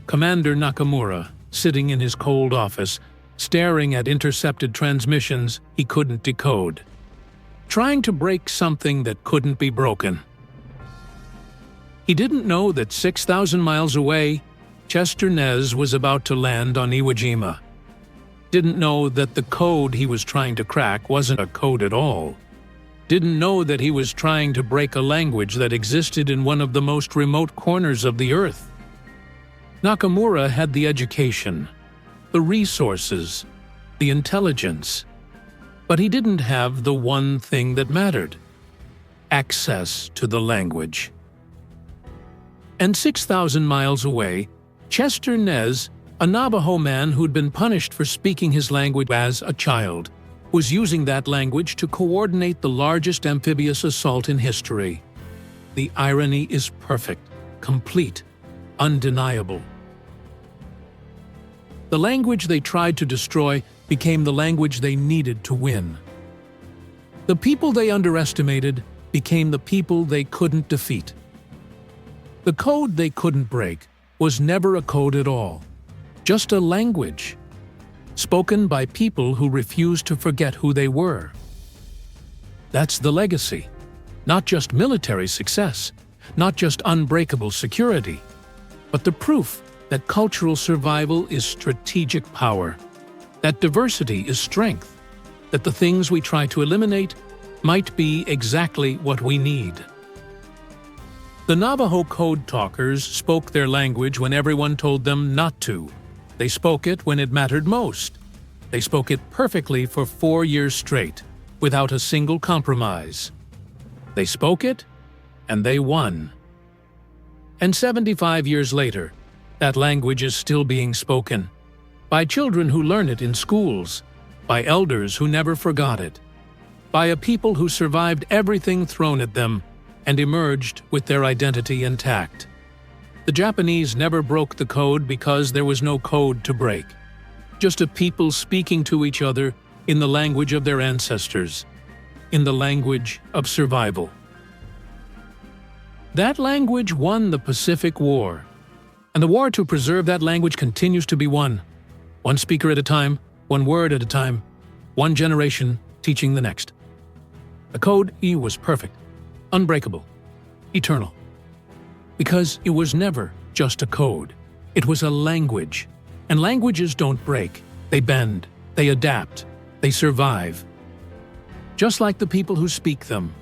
Commander Nakamura, sitting in his cold office, staring at intercepted transmissions he couldn't decode, trying to break something that couldn't be broken. He didn't know that 6,000 miles away, Chester Nez was about to land on Iwo Jima. Didn't know that the code he was trying to crack wasn't a code at all. Didn't know that he was trying to break a language that existed in one of the most remote corners of the earth. Nakamura had the education, the resources, the intelligence, but he didn't have the one thing that mattered: access to the language. And 6,000 miles away, Chester Nez, a Navajo man who'd been punished for speaking his language as a child, was using that language to coordinate the largest amphibious assault in history. The irony is perfect, complete, undeniable. The language they tried to destroy became the language they needed to win. The people they underestimated became the people they couldn't defeat. The code they couldn't break was never a code at all, just a language, spoken by people who refused to forget who they were. That's the legacy. Not just military success, not just unbreakable security, but the proof that cultural survival is strategic power, that diversity is strength, that the things we try to eliminate might be exactly what we need. The Navajo Code Talkers spoke their language when everyone told them not to. They spoke it when it mattered most. They spoke it perfectly for 4 years straight, without a single compromise. They spoke it, and they won. And 75 years later, that language is still being spoken, by children who learn it in schools, by elders who never forgot it, by a people who survived everything thrown at them and emerged with their identity intact. The Japanese never broke the code because there was no code to break. Just a people speaking to each other in the language of their ancestors, in the language of survival. That language won the Pacific War, and the war to preserve that language continues to be won. One speaker at a time, one word at a time, one generation teaching the next. The Code E was perfect, unbreakable, eternal. Because it was never just a code. It was a language. And languages don't break. They bend, they adapt, they survive. Just like the people who speak them.